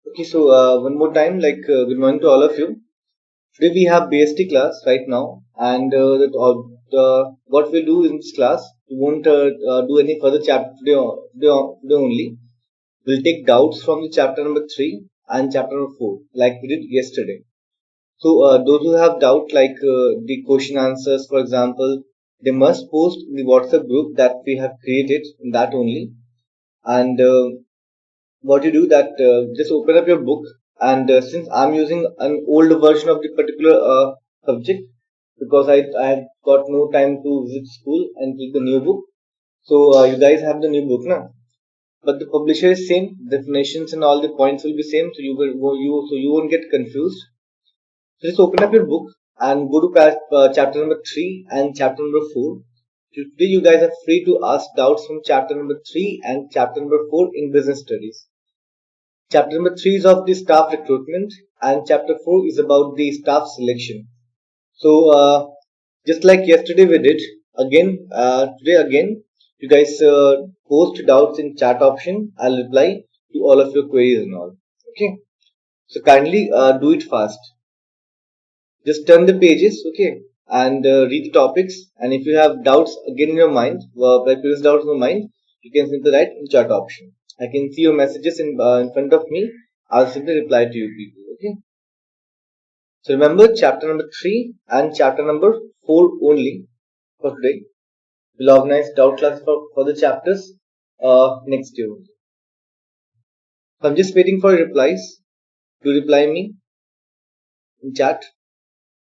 Okay, so one more time, good morning to all of you. Today we have BST class right now, and what we'll do in this class, we won't do any further chapter today only. We'll take doubts from the chapter number 3 and chapter number 4, like we did yesterday. So those who have doubt, the question answers, for example, they must post in the WhatsApp group that we have created in that only, and what you do that just open up your book and since I'm using an old version of the particular subject because I had got no time to visit school and take the new book, so you guys have the new book now, but the publisher is same, definitions and all the points will be same, so you won't get confused. So just open up your book and go to chapter number 3 and chapter number 4. Today you guys are free to ask doubts from chapter number 3 and chapter number 4 in business studies. Chapter number 3 is of the staff recruitment, and chapter 4 is about the staff selection. So, just like yesterday we did, today again, you guys post doubts in chat option. I'll reply to all of your queries and all. Okay. So kindly do it fast. Just turn the pages, okay, and read the topics. And if you have doubts again in your mind, previous doubts in your mind, you can simply write in chat option. I can see your messages in front of me. I'll simply reply to you people. Okay. So remember chapter number 3 and chapter number 4 only for today. We'll organize doubt class for the chapters next year. So I'm just waiting for replies to reply me in chat.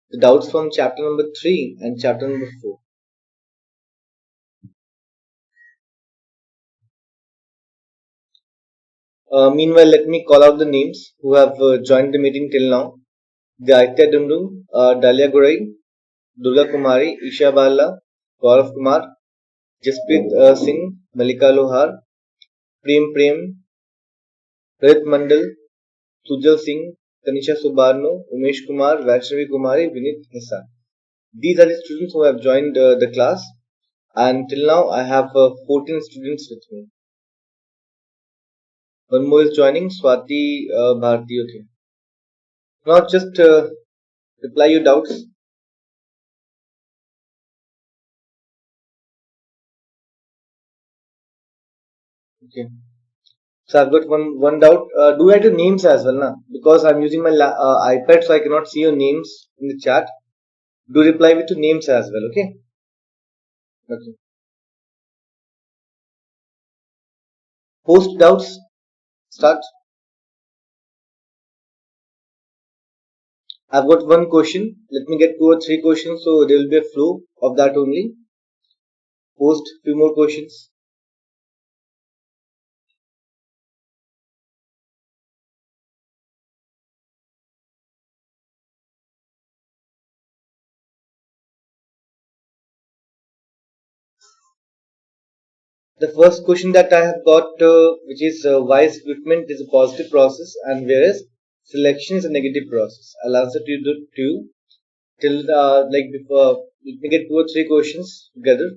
The doubts from chapter number 3 and chapter number 4. Meanwhile, let me call out the names who have joined the meeting till now. Gaitya Dundu, Dalia Gurai, Durga Kumari, Isha Bala, Gaurav Kumar, Jasprit Singh, Malika Lohar, Prem, Rohit Mandal, Sujal Singh, Tanisha Subarno, Umesh Kumar, Vaishnavi Kumari, Vinit Hissa. These are the students who have joined the class, and till now I have 14 students with me. One more is joining, Swati Bharti. Okay. Now just reply your doubts. Okay. So I've got one doubt. Do write your names as well, na? Because I'm using my iPad, so I cannot see your names in the chat. Do reply with your names as well. Okay. Okay. Post doubts. Start. I've got one question. Let me get 2 or 3 questions, so there will be a flow of that only. Post few more questions. The first question that I have got, which is why is recruitment is a positive process and whereas selection is a negative process. I'll answer to you till like before. Let me get 2 or 3 questions together.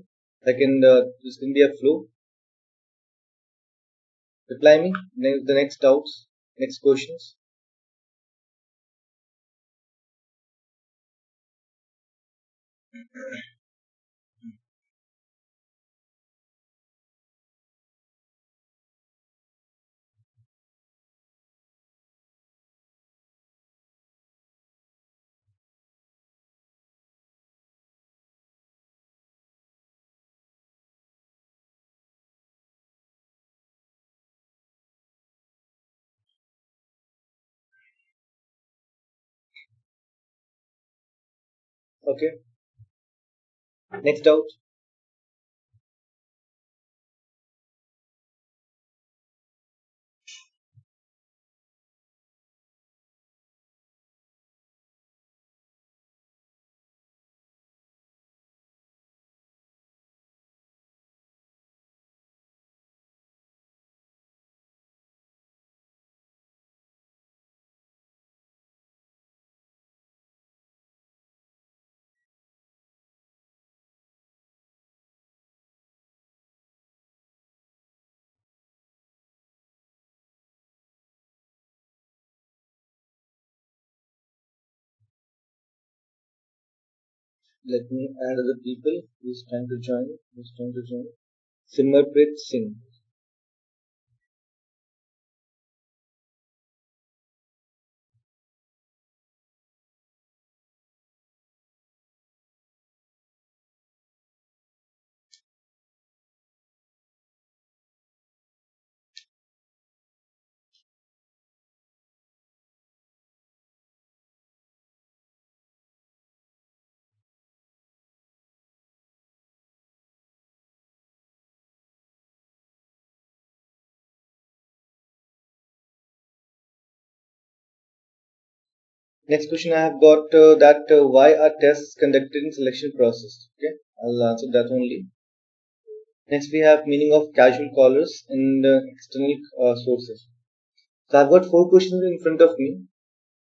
I can this can be a flow. Reply me the next doubts, next questions. Okay. Next doubt. Let me add other people who's trying to join. Who's trying to join? Simarpreet Singh. Next question I have got that why are tests conducted in selection process? Okay, I'll answer that only. Next we have meaning of casual callers in external sources. So I've got four questions in front of me.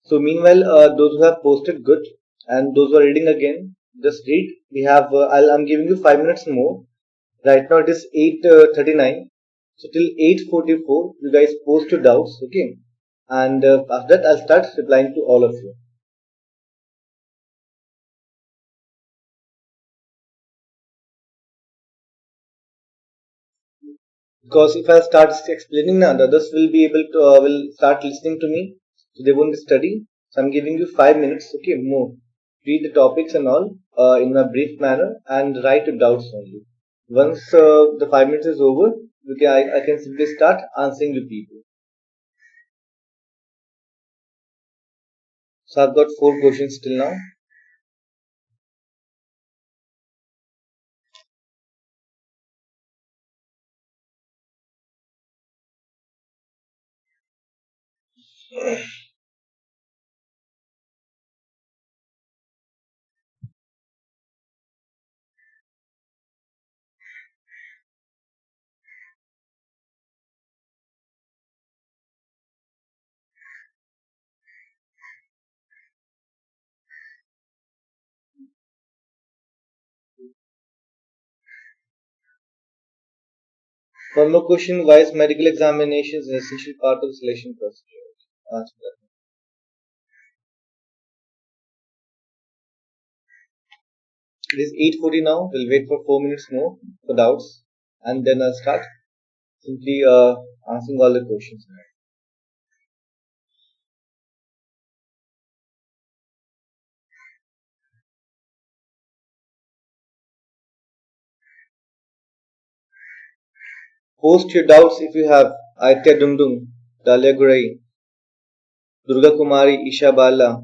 So meanwhile, those who have posted good and those who are reading again, just read. We have I'm giving you 5 minutes more. Right now it is 8:39. So till 8:44, you guys post your doubts, okay? And after that, I'll start replying to all of you. Because if I start explaining now, the others will be able to will start listening to me, so they won't study. So I'm giving you 5 minutes, okay, more. Read the topics and all in a brief manner and write your doubts only. Once the 5 minutes is over, I can simply start answering you people. So I've got four questions till now. One more question: why is medical examinations an essential part of the selection procedure? Answer that. It is 8:40 now. We'll wait for 4 minutes more for doubts, and then I'll start simply answering all the questions. Post your doubts if you have. Aitya Dumdum, Dalia Gurai, Durga Kumari, Isha Bala,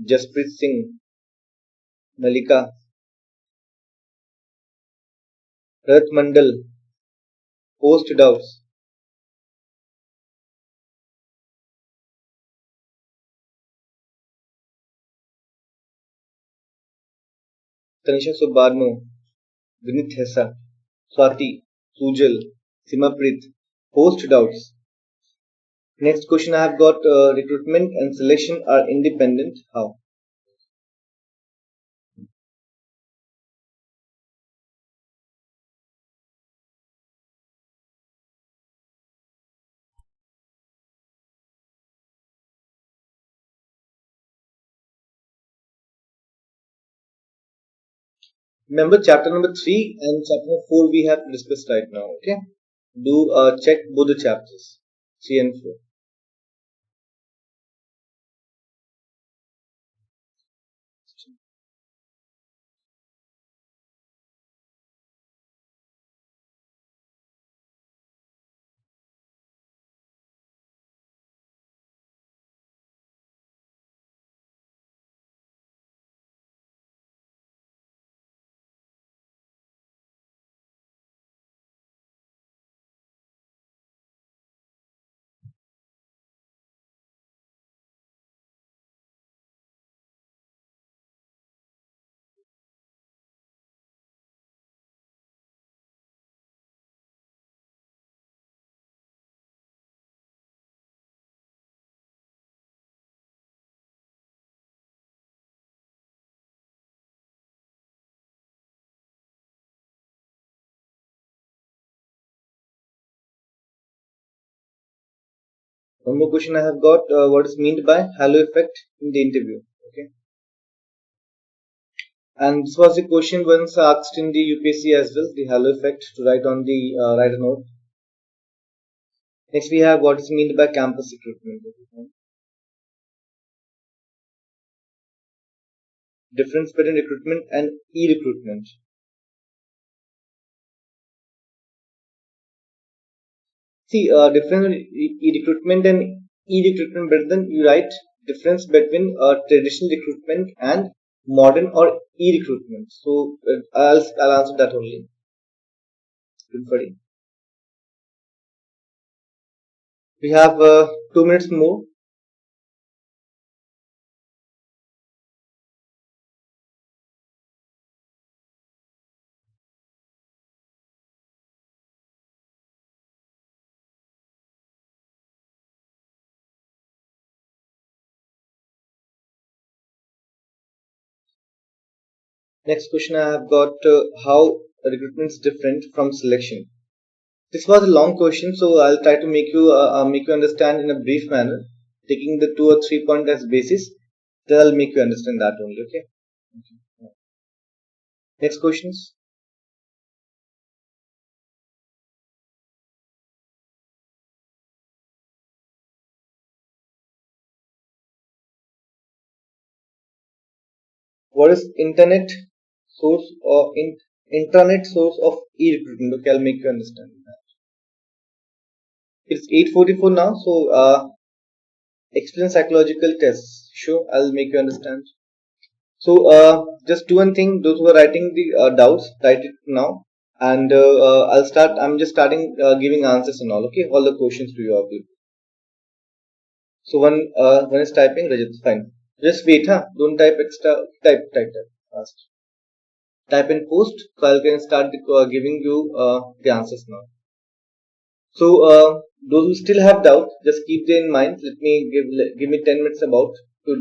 Jasprit Singh, Malika, Rath Mandal. Post your doubts. Tanisha Subbarno, Vinit Hessa, Swati, Sujal, Simaprit. Post your doubts. Next question I have got recruitment and selection are independent. How? Remember chapter number 3 and chapter number 4 we have discussed right now. Okay. Do check both the chapters 3 and 4. One more question I have got what is meant by halo effect in the interview. Okay. And this was the question once asked in the UPSC as well, the halo effect, to write on the write a note. Next we have what is meant by campus recruitment. Difference between recruitment and e-recruitment. See, difference between e-recruitment and e-recruitment, better than you write difference between traditional recruitment and modern or e-recruitment. So I'll answer that only. Good for you. We have 2 minutes more. Next question I have got how recruitment is different from selection. This was a long question, so I'll try to make you understand in a brief manner, taking the 2 or 3 points as basis. Then I'll make you understand that only. Okay. Okay. Next questions. What is internet source or intranet source of e-recruitment? Okay, I'll make you understand that. It's 8:44 now, so explain psychological tests. Sure, I'll make you understand. So just do one thing. Those who are writing the doubts, write it now, and I'll start. I'm just starting giving answers and all. Okay, all the questions to you all. So one is typing. Rajat, fine. Just wait, huh? Don't type extra. Type fast. Type in post. So I can start giving you the answers now. So those who still have doubt, just keep them in mind. Give me 10 minutes about to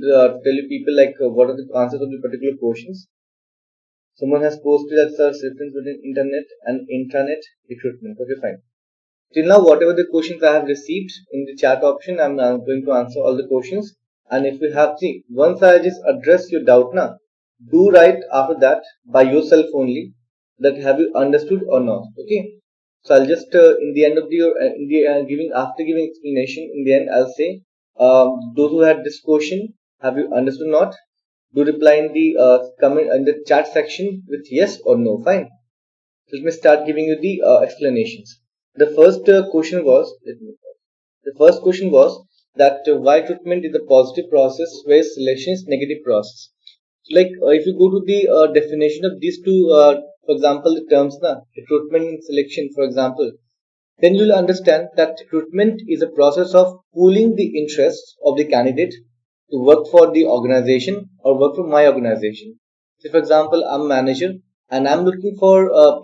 tell you people like what are the answers of the particular questions. Someone has posted that search difference between internet and intranet recruitment. Okay, fine. Till now, whatever the questions I have received in the chat option, I'm going to answer all the questions. And if you have, see, once I just address your doubt now, do write after that by yourself only that have you understood or not. Okay. So I'll just in the end of giving after giving explanation in the end I'll say those who had this question have you understood or not? Do reply in the comment in the chat section with yes or no. Fine. Let me start giving you the explanations. The first question was the first question was that why recruitment is a positive process whereas selection is negative process. So like if you go to the definition of these two, for example, the terms na recruitment and selection, for example, then you'll understand that recruitment is a process of pooling the interests of the candidate to work for the organization or work for my organization. So, for example, I'm a manager and I'm looking for I'm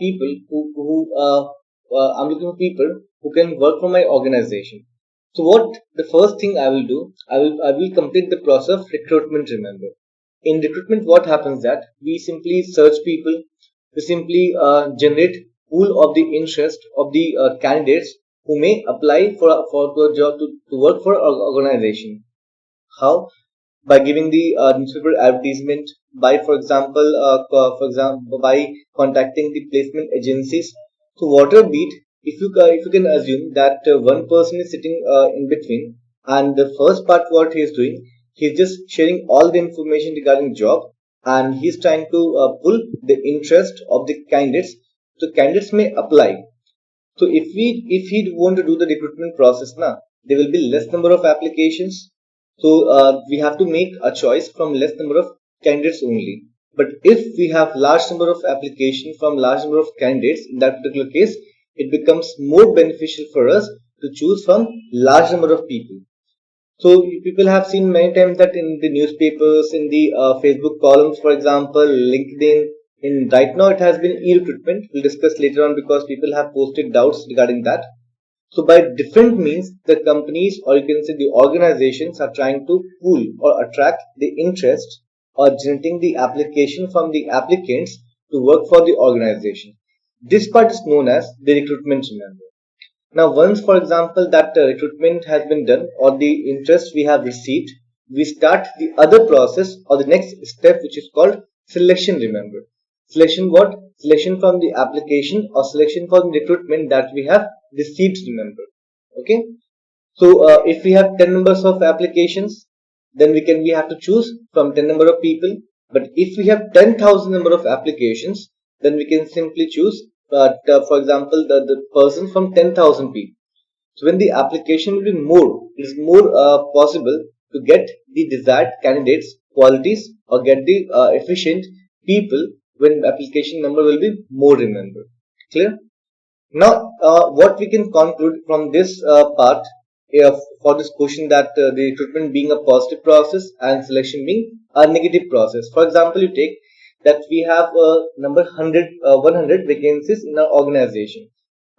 looking for people who can work for my organization. So, what the first thing I will do, I will complete the process of recruitment. Remember, in recruitment, what happens that we simply search people, we simply generate pool of the interest of the candidates who may apply for the job to work for our organization. How? By giving the newspaper advertisement, by for example by contacting the placement agencies. So whatever beat, if you can assume that one person is sitting in between, and the first part what he is doing, he's just sharing all the information regarding job, and he's trying to pull the interest of the candidates, so candidates may apply. So if he want to do the recruitment process now, there will be less number of applications. So we have to make a choice from less number of candidates only. But if we have large number of applications from large number of candidates, in that particular case, it becomes more beneficial for us to choose from large number of people. So people have seen many times that in the newspapers, in the Facebook columns, for example, LinkedIn. In right now, it has been e-recruitment. We'll discuss later on because people have posted doubts regarding that. So by different means, the companies or you can say the organizations are trying to pull or attract the interest or generating the application from the applicants to work for the organization. This part is known as the recruitment. Remember. Now, once, for example, that recruitment has been done or the interest we have received, we start the other process or the next step, which is called Selection, remember. Selection what? Selection from the application or selection from the recruitment that we have received, remember. Okay. So if we have 10 numbers of applications, then we have to choose from 10 number of people. But if we have 10,000 number of applications, then we can simply choose, for example, the person from 10,000 people. So when the application will be more, it is more possible to get the desired candidates, qualities, or get the efficient people when application number will be more, remember. Clear? Now, what we can conclude from this part for this question that the recruitment being a positive process and selection being a negative process. For example, you take that we have number 100, 100 vacancies in our organization,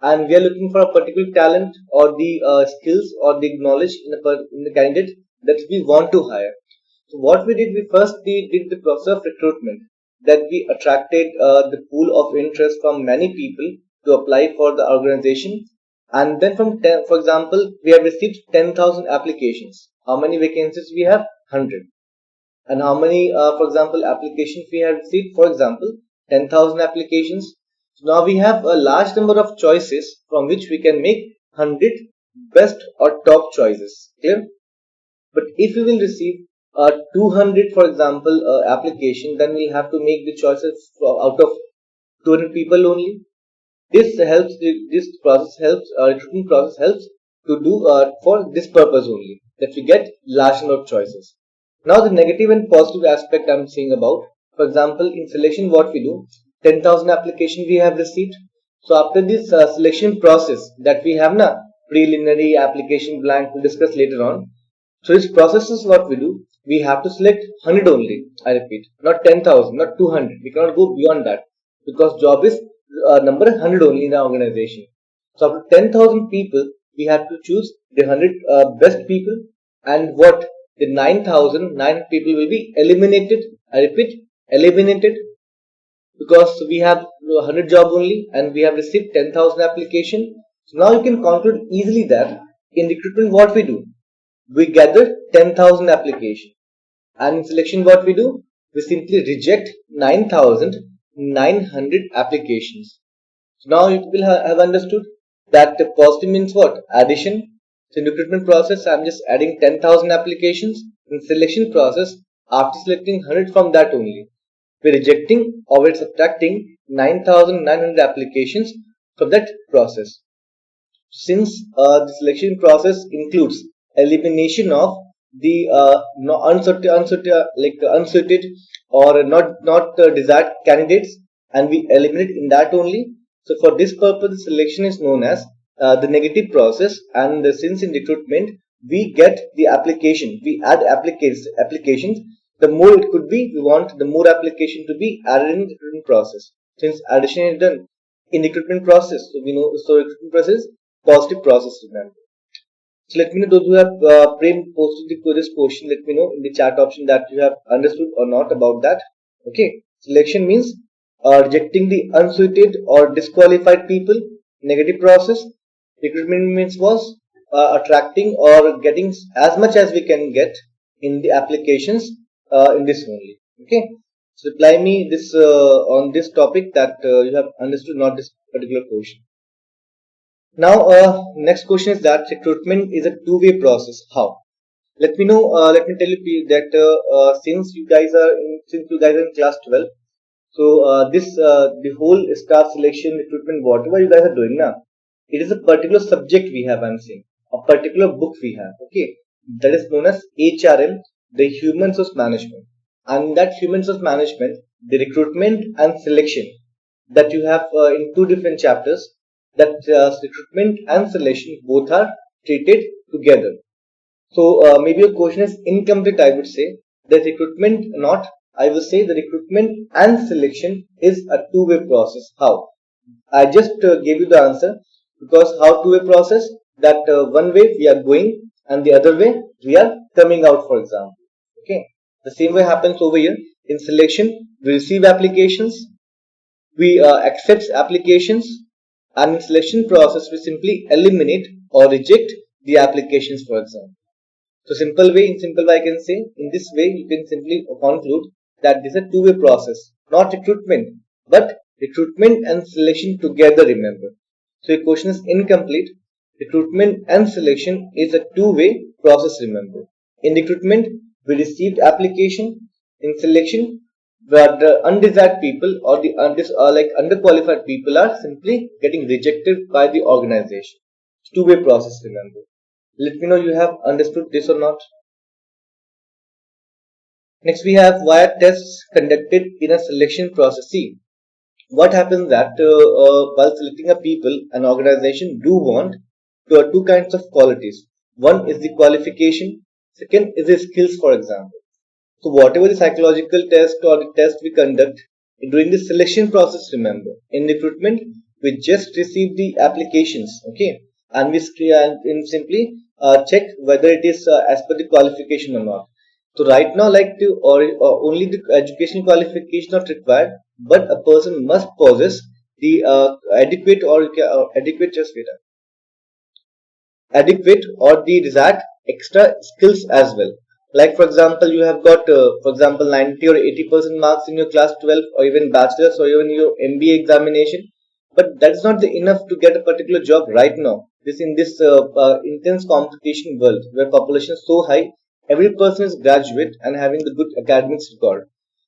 and we are looking for a particular talent or the skills or the knowledge in the candidate that we want to hire. So what we did, we first did the process of recruitment, that we attracted the pool of interest from many people to apply for the organization. And then from 10, for example, we have received 10,000 applications. How many vacancies we have? 100. And how many, for example, applications we have received? For example, 10,000 applications. So now we have a large number of choices from which we can make 100 best or top choices. Clear? But if we will receive 200, for example, application, then we'll have to make the choices out of 200 people only. This process helps, recruitment process helps to do for this purpose only, that we get large number of choices. Now the negative and positive aspect I'm saying about, for example, in selection what we do, 10,000 application we have received. So after this selection process that we have now, preliminary application blank, we'll discuss later on. So this process is what we do. We have to select 100 only. I repeat, not 10,000, not 200. We cannot go beyond that because job is number 100 only in the organization. So after 10,000 people, we have to choose the 100 best people, and what the 9,009 people will be eliminated. I repeat, eliminated, because we have 100 job only and we have received 10,000 application. So now you can conclude easily that in recruitment what we do, we gather 10,000 applications, and in selection what we do, we simply reject 9,900 applications. So now you will have understood that the positive means what? Addition. So in recruitment process, I'm just adding 10,000 applications. In selection process, after selecting 100 from that only, we're rejecting or we're subtracting 9,900 applications from that process. Since the selection process includes elimination of the unsuited or not desired candidates, and we eliminate in that only. So for this purpose, the selection is known as the negative process. And since in recruitment we get the application, we add applications. The more it could be, we want the more application to be added in the recruitment process. Since addition is done in recruitment process, so we know, so recruitment process positive process, remember. So let me know those who have posted this question. Let me know in the chat option that you have understood or not about that. Okay. Selection means rejecting the unsuited or disqualified people. Negative process. Recruitment means was attracting or getting as much as we can get in the applications in this only. Okay. So reply me this on this topic that you have understood, not this particular question. Now, next question is that recruitment is a two-way process. How? Let me know. Let me tell you that since you guys are in class 12, so this the whole staff selection, recruitment, whatever you guys are doing now, it is a particular subject we have. I'm saying a particular book we have. Okay, that is known as HRM, the Human Resource Management, and that Human Resource Management, the recruitment and selection that you have in two different chapters, that recruitment and selection both are treated together. So maybe your question is incomplete. I would say the recruitment not. I will say the recruitment and selection is a two-way process. How? I just gave you the answer, because how two-way process, that one way we are going and the other way we are coming out, for example. Okay. The same way happens over here. In selection, we receive applications, we accept applications, and in selection process we simply eliminate or reject the applications, for example. So in simple way I can say, in this way you can simply conclude that this is a two-way process, not recruitment, but recruitment and selection together, remember. So your question is incomplete. Recruitment and selection is a two-way process, remember. In recruitment, we received application. In selection, where the undesired people or the like underqualified people are simply getting rejected by the organization. Two-way process, remember. Let me know you have understood this or not. Next, we have why are tests conducted in a selection process. See, what happens that while selecting a people, an organization do want two kinds of qualities. One is the qualification. Second is the skills, for example. So whatever the psychological test or the test we conduct during the selection process, remember, in recruitment, we just receive the applications, okay, and and simply check whether it is as per the qualification or not. So right now, like or only the education qualification not required, but a person must possess the adequate adequate just wait, adequate or the desired extra skills as well. Like for example, you have got for example 90 or 80% marks in your class 12 or even bachelor's or even your MBA examination, but that's not the enough to get a particular job right now. This in this intense competition world where population is so high, every person is graduate and having the good academics record.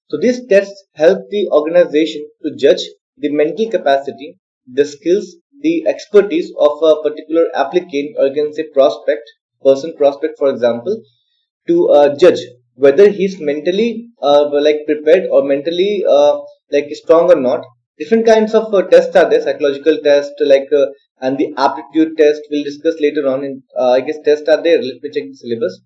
So these tests help the organization to judge the mental capacity, the skills, the expertise of a particular applicant or you can say prospect for example, to judge whether he's mentally like prepared or mentally like strong or not. Different kinds of tests are there, psychological test like and the aptitude test we'll discuss later on. In I guess tests are there. Let me check the syllabus.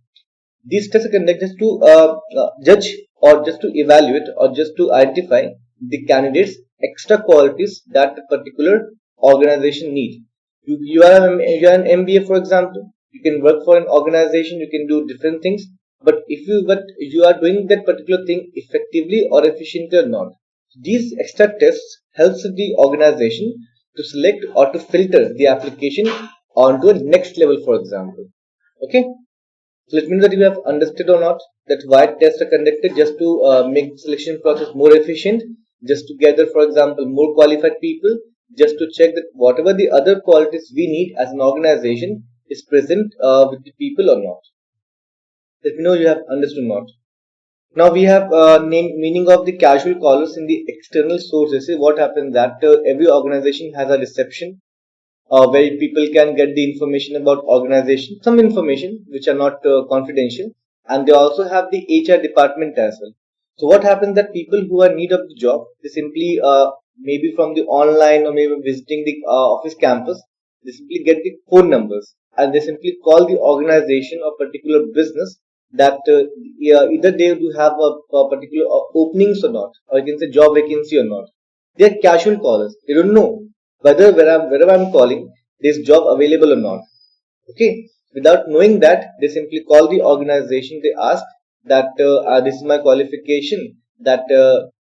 These tests are conducted just to judge or just to evaluate or just to identify the candidates extra qualities that a particular organization need. You are an MBA, for example. You can work for an organization. You can do different things. But you are doing that particular thing effectively or efficiently or not. These extra tests helps the organization to select or to filter the application onto a next level, for example. Okay. So let me know that you have understood or not that why tests are conducted just to make the selection process more efficient, just to gather, for example, more qualified people, just to check that whatever the other qualities we need as an organization is present with the people or not. Let me know you have understood or not. Now we have meaning of the casual callers in the external sources. See what happens that every organization has a reception where people can get the information about organization, some information which are not confidential, and they also have the HR department as well. So what happens that people who are in need of the job, they simply maybe from the online or maybe visiting the office campus, they simply get the phone numbers and they simply call the organization or particular business that yeah, either they do have a particular openings or not, or you can say job vacancy or not. They are casual callers. They don't know whether wherever I'm calling, there's job available or not. Okay. Without knowing that, they simply call the organization. They ask that this is my qualification. That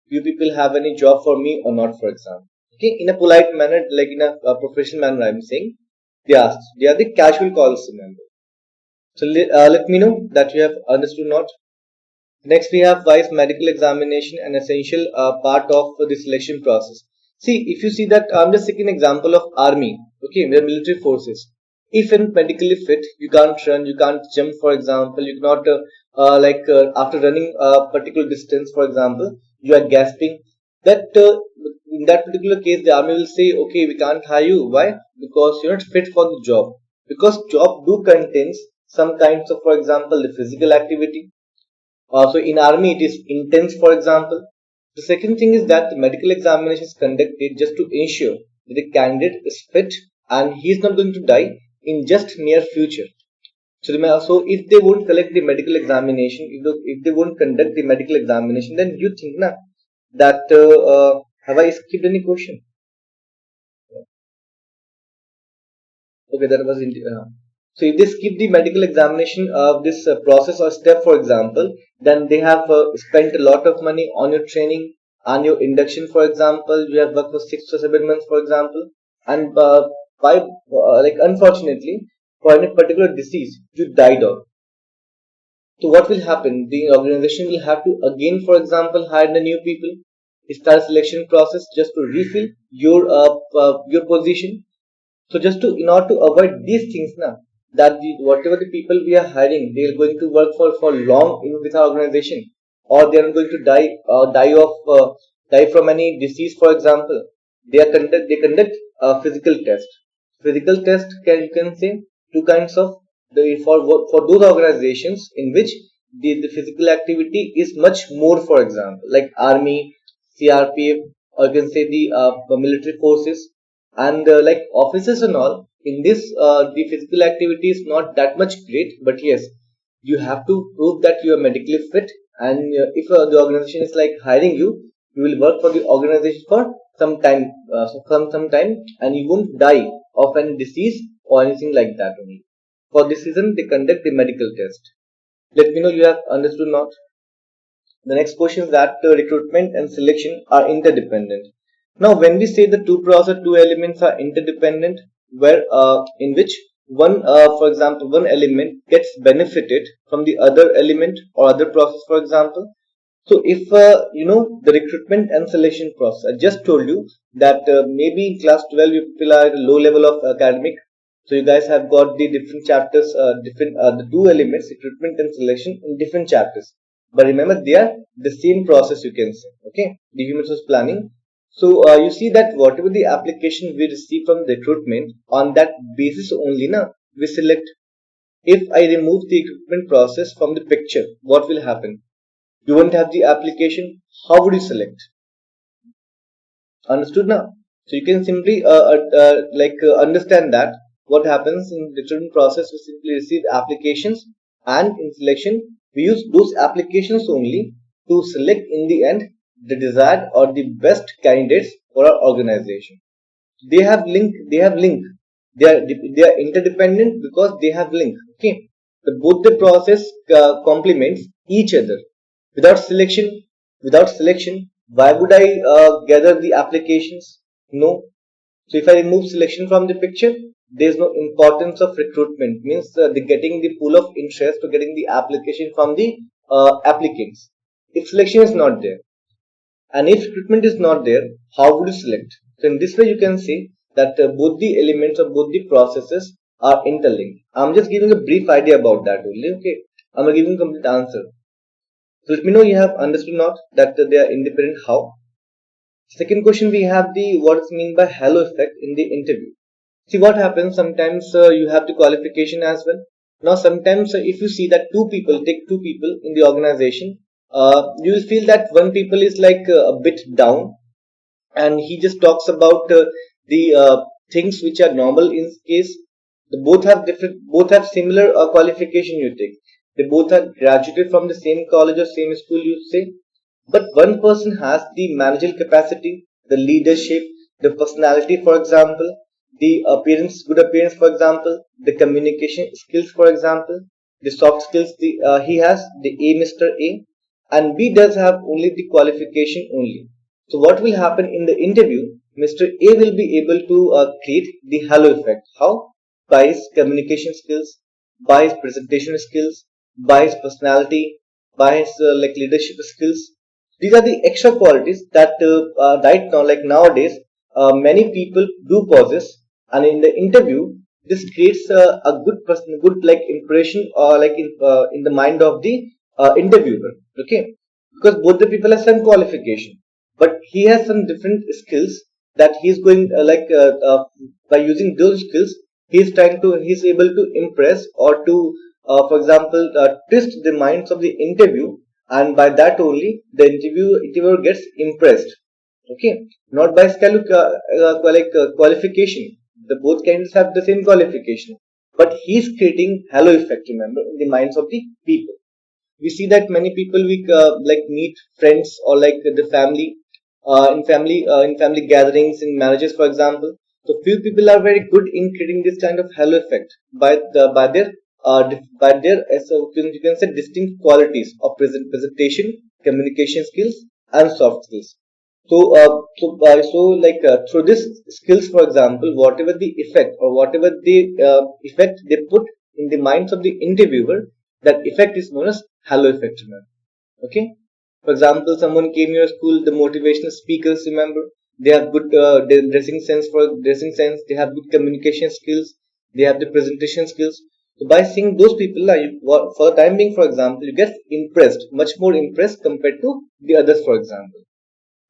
you people have any job for me or not, for example. Okay. In a polite manner, like in a professional manner, I'm saying they ask. They are the casual calls, remember. So let me know that you have understood or not. Next, we have why is medical examination an essential part of the selection process. See, if you see that, I'm just taking an example of army. Okay, the military forces. If you're medically fit, you can't run, you can't jump, for example. You cannot, after running a particular distance, for example, you are gasping. That in that particular case, the army will say, okay, we can't hire you. Why? Because you're not fit for the job. Because job do contains some kinds of, for example, the physical activity, so in army it is intense, for example. The second thing is that the medical examination is conducted just to ensure that the candidate is fit and he is not going to die in just near future. So, so if they won't collect the medical examination, if they won't conduct the medical examination, then you think na that have I skipped any question? Okay, that was so if they skip the medical examination of this process or step, for example, then they have spent a lot of money on your training and your induction, for example. You have worked for 6 to 7 months, for example, and by like unfortunately for any particular disease you died of. So what will happen? The organization will have to again, for example, hire the new people, start selection process just to refill your position. So just to in order to avoid these things now, that whatever the people we are hiring, they are going to work for long in with our organization, or they are going to die from any disease, for example. They conduct a physical test. Physical test can you can say two kinds of for those organizations in which the physical activity is much more, for example, like army, CRPF, or you can say the military forces, and like offices and all. In this, the physical activity is not that much great, but yes, you have to prove that you are medically fit, and if the organization is like hiring you, you will work for the organization for some time, some time, and you won't die of any disease or anything like that only. For this reason, they conduct the medical test. Let me know you have understood not. The next question is that recruitment and selection are interdependent. Now, when we say the two process, two elements are interdependent, where in which for example, one element gets benefited from the other element or other process, for example. So, if the recruitment and selection process, I just told you that maybe in class 12 you people are at a low level of academic, so you guys have got the different chapters, different the two elements, recruitment and selection, in different chapters. But remember, they are the same process, you can say. Okay, the human resource planning. So you see that whatever the application we receive from the recruitment, on that basis only, na, we select. If I remove the recruitment process from the picture, what will happen? You won't have the application. How would you select? Understood now? So you can simply understand that what happens in the recruitment process, we simply receive applications, and in selection we use those applications only to select in the end the desired or the best candidates for our organization. They have link. They are interdependent because they have link. Okay, both the process complements each other. Without selection, without selection, why would I gather the applications? No. So if I remove selection from the picture, there is no importance of recruitment. Means the getting the pool of interest to getting the application from the applicants. If selection is not there, and if recruitment is not there, how would you select? So in this way, you can say that both the elements of both the processes are interlinked. I'm just giving a brief idea about that only. Okay, I'm not giving a complete answer. So let me know you have understood not that they are independent. How? Second question, we have the what is mean by halo effect in the interview. See what happens sometimes, you have the qualification as well. Now sometimes if you see that take two people in the organization, you will feel that one people is like a bit down, and he just talks about the things which are normal in this case. Both have similar qualification, you take. They both are graduated from the same college or same school, you say. But one person has the managerial capacity, the leadership, the personality, for example, the good appearance, for example, the communication skills, for example, the soft skills, he has the A, Mr. A, and B does have only the qualification only. So what will happen in the interview? Mr. A will be able to create the halo effect. How? By his communication skills, by his presentation skills, by his personality, by his leadership skills. These are the extra qualities that right now, like nowadays, many people do possess, and in the interview, this creates a good person, good like impression, or like in the mind of the interviewer. Okay, because both the people have some qualification, but he has some different skills that he's going by using those skills, he's able to impress or to for example twist the minds of the interview, and by that only the interviewer gets impressed. Okay, not by qualification. The both candidates have the same qualification, but he's creating halo effect, remember, in the minds of the people. We see that many people we meet friends or like the family, in family gatherings, in marriages, for example. So few people are very good in creating this kind of halo effect by their you can say distinct qualities of presentation, communication skills, and soft skills. Through this skills, for example, whatever the effect or whatever the effect they put in the minds of the interviewer, That effect is known as halo effect. Remember, okay. For example, someone came to your school, the motivational speakers, remember, they have good dressing sense. For dressing sense, they have good communication skills, they have the presentation skills. So by seeing those people, for the time being, for example, you get impressed, much more impressed compared to the others, for example.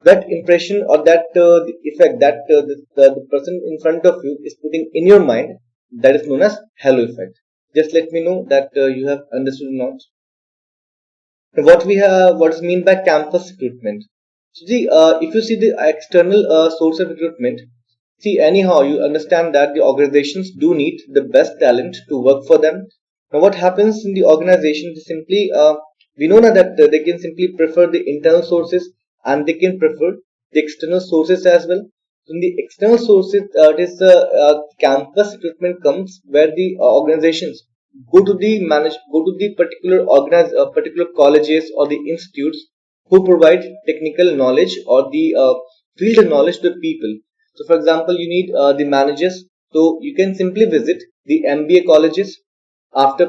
That impression or that the effect that the person in front of you is putting in your mind, that is known as halo effect. Just let me know that you have understood or not. What we have, what is mean by campus recruitment? So see, if you see the external source of recruitment, see anyhow you understand that the organizations do need the best talent to work for them. Now what happens in the organization is simply we know now that they can simply prefer the internal sources and they can prefer the external sources as well. So in the external sources, it is the campus recruitment comes where the organizations go to the particular colleges or the institutes who provide technical knowledge or the field knowledge to people. So for example, you need the managers, so you can simply visit the MBA colleges after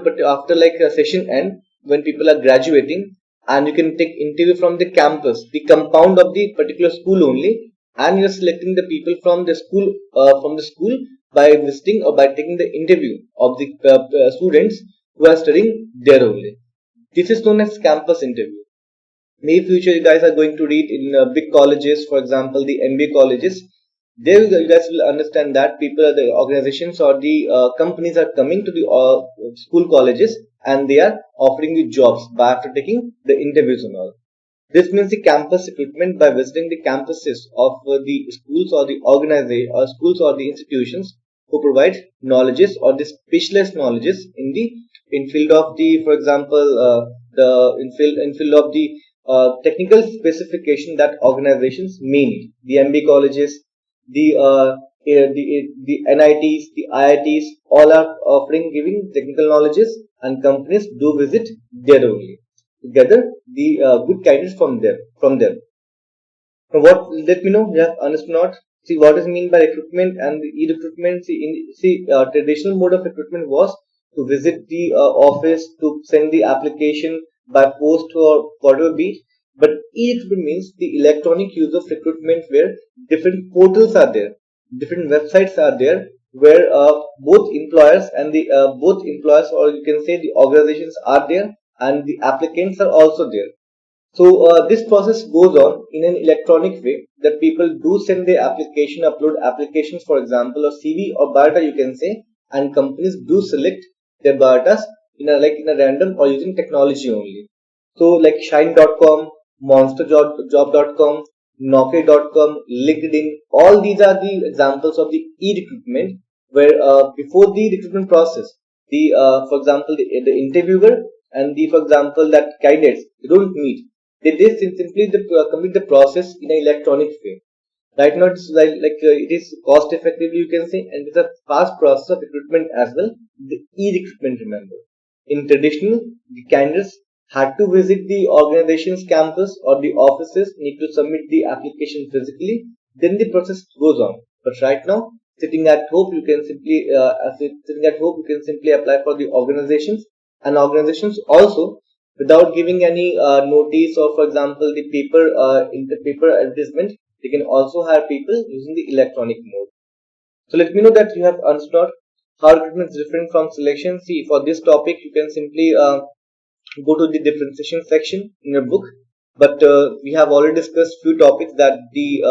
like a session end when people are graduating, and you can take interview from the campus, the compound of the particular school only, and you're selecting the people from the school by visiting or by taking the interview of the students who are studying there only. This is known as campus interview. Maybe future you guys are going to read in big colleges, for example, the MBA colleges. There you guys will understand that people, the organizations or the companies are coming to the school colleges and they are offering you jobs by after taking the interviews and all. This means the campus recruitment by visiting the campuses of the schools or the organization or schools or the institutions who provide knowledges or the specialized knowledges in the in field of the, for example, the in field of the technical specification that organizations may need. The MBA colleges, the the NITs, the IITs, all are offering giving technical knowledges, and companies do visit there only to gather the good guidance from them. Now, what let me know you have understood not. See what is mean by recruitment and the e-recruitment. Traditional mode of recruitment was to visit the office to send the application by post or whatever be it. But e-recruitment means the electronic use of recruitment where different portals are there, different websites are there where both employers and the both employers or you can say the organizations are there and the applicants are also there. So this process goes on in an electronic way that people do send their application, upload applications, for example, or CV or biodata you can say, and companies do select their biodatas in a random or using technology only. So like Shine.com, MonsterJob.com, Naukri.com, LinkedIn, all these are the examples of the e-recruitment where before the recruitment process, the for example the interviewer and the for example that candidates they don't meet, they simply complete the process in an electronic way. Right now, it's it is cost effectively you can say, and it's a fast process of recruitment as well. The e-recruitment, remember, in traditional, the candidates had to visit the organization's campus or the offices, need to submit the application physically. Then the process goes on. But right now, sitting at home, you can simply apply for the organizations, and organizations also without giving any notice or for example the paper in the paper advertisement, they can also hire people using the electronic mode. So let me know that you have understood how recruitment is different from selection. See, for this topic you can simply go to the differentiation section in your book, but we have already discussed few topics that the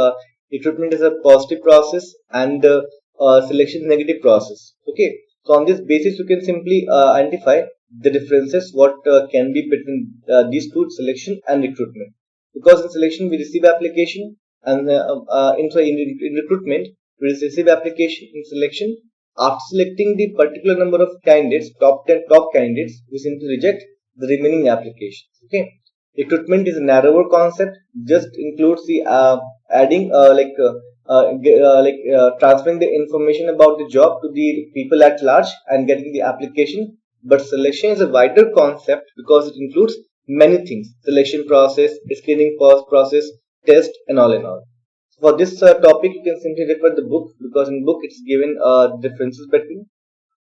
recruitment is a positive process and selection is negative process. Okay, so on this basis you can simply identify the differences what can be between these two, selection and recruitment. Because in selection we receive application, and in recruitment we receive application. In selection, after selecting the particular number of candidates, top 10 top candidates, we simply reject the remaining applications. Okay, recruitment is a narrower concept, just includes the adding transferring the information about the job to the people at large and getting the application. But selection is a wider concept because it includes many things: selection process, screening process, test, and all in all. For this topic, you can simply refer the book, because in book it's given differences between.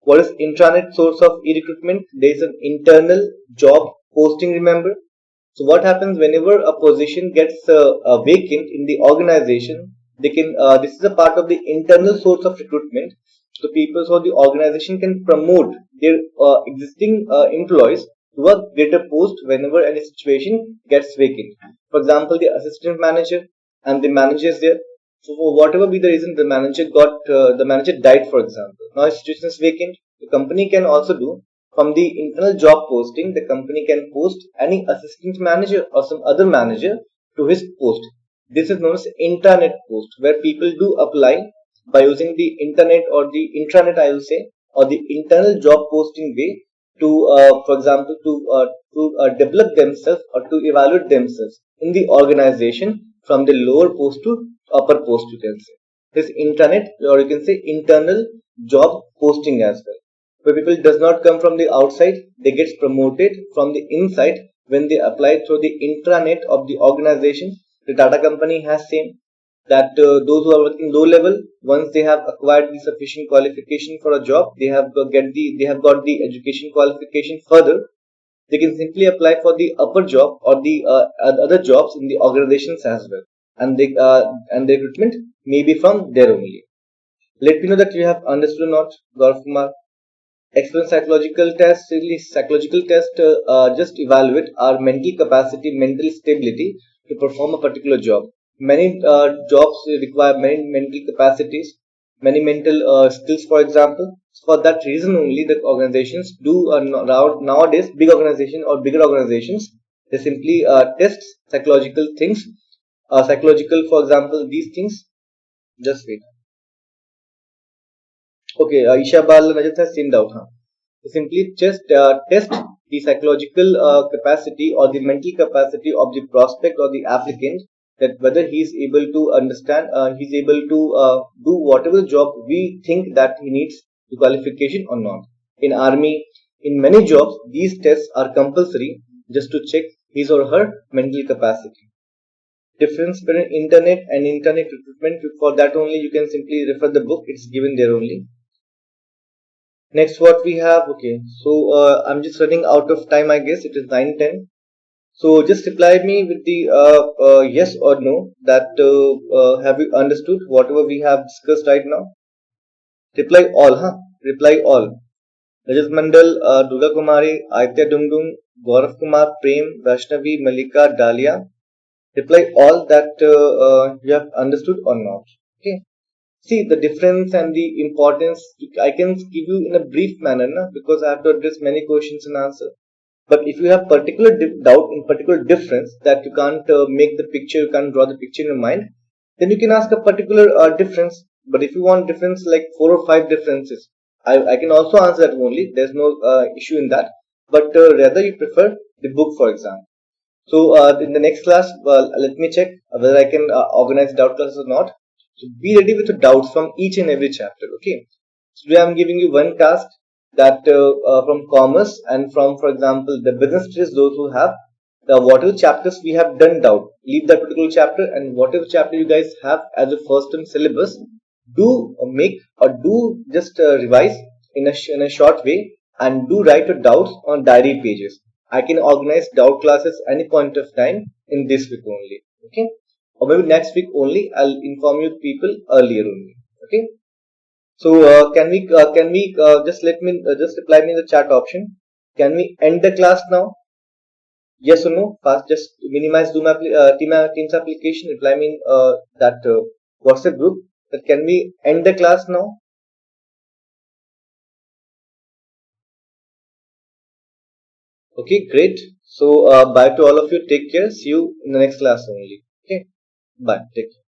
What is intranet source of e-recruitment? There is an internal job posting, remember. So what happens whenever a position gets vacant in the organization, they can this is a part of the internal source of recruitment. So people, so the organization can promote their existing employees to a greater post whenever any situation gets vacant. For example, the assistant manager and the manager is there. So for whatever be the reason, the manager died, for example. Now his situation is vacant. The company can also do, from the internal job posting, the company can post any assistant manager or some other manager to his post. This is known as intranet post, where people do apply by using the internet or the intranet, I will say, or the internal job posting way to, for example, to develop themselves or to evaluate themselves in the organization from the lower post to upper post, you can say. This intranet, or you can say internal job posting as well, where people does not come from the outside, they get promoted from the inside when they apply through the intranet of the organization. The Tata company has same that those who are working low level, once they have acquired the sufficient qualification for a job, they have got the education qualification further, they can simply apply for the upper job or the other jobs in the organizations as well, and the recruitment may be from there only. Let me know that you have understood or not, Gaurav Kumar. Explain psychological test. Really, psychological test just evaluate our mental capacity, mental stability to perform a particular job. Many jobs require many mental capacities, many mental skills, for example. For that reason only, the organizations do nowadays, big organization or bigger organizations, they simply test psychological things. Psychological, for example, these things. Just wait. Okay, Isha Bal Rajat has seen doubt. Huh? Simply just test the psychological capacity or the mental capacity of the prospect or the applicant, that whether he is able to understand, he's able to do whatever job we think that he needs the qualification or not. In army, in many jobs, these tests are compulsory just to check his or her mental capacity. Difference between internet and internet recruitment, for that only you can simply refer the book, it's given there only. Next, what we have, okay, so I'm just running out of time, I guess it is 9:10. So just reply me with the yes or no that have you understood whatever we have discussed right now? Reply all, huh? Reply all. Rajat Mandal, Durga Kumari, Aitya Dumdum, Gaurav Kumar, Prem, Vaishnavi, Malika, Dalia. Reply all that you have understood or not. Okay. See the difference and the importance. I can give you in a brief manner, na? Because I have to address many questions and answer. But if you have particular doubt in particular difference that you can't make the picture, you can't draw the picture in your mind, then you can ask a particular difference. But if you want difference like 4 or 5 differences, I can also answer that only. There's no issue in that. But rather you prefer the book, for example. So in the next class, let me check whether I can organize doubt classes or not. So be ready with the doubts from each and every chapter. Okay. So today I'm giving you one task that from commerce and from, for example, the business studies. Those who have the whatever chapters we have done doubt, leave that particular chapter, and whatever chapter you guys have as a first term syllabus, do make or do just revise in a short way, and do write your doubts on diary pages. I can organize doubt classes any point of time in this week only. Okay, or maybe next week only. I'll inform you people earlier only. Okay. So can we just let me just reply me in the chat option? Can we end the class now? Yes or no? Fast. Just minimize Teams application. Reply me in that WhatsApp group. That can we end the class now? Okay, great. So bye to all of you. Take care. See you in the next class only. Okay, bye. Take care.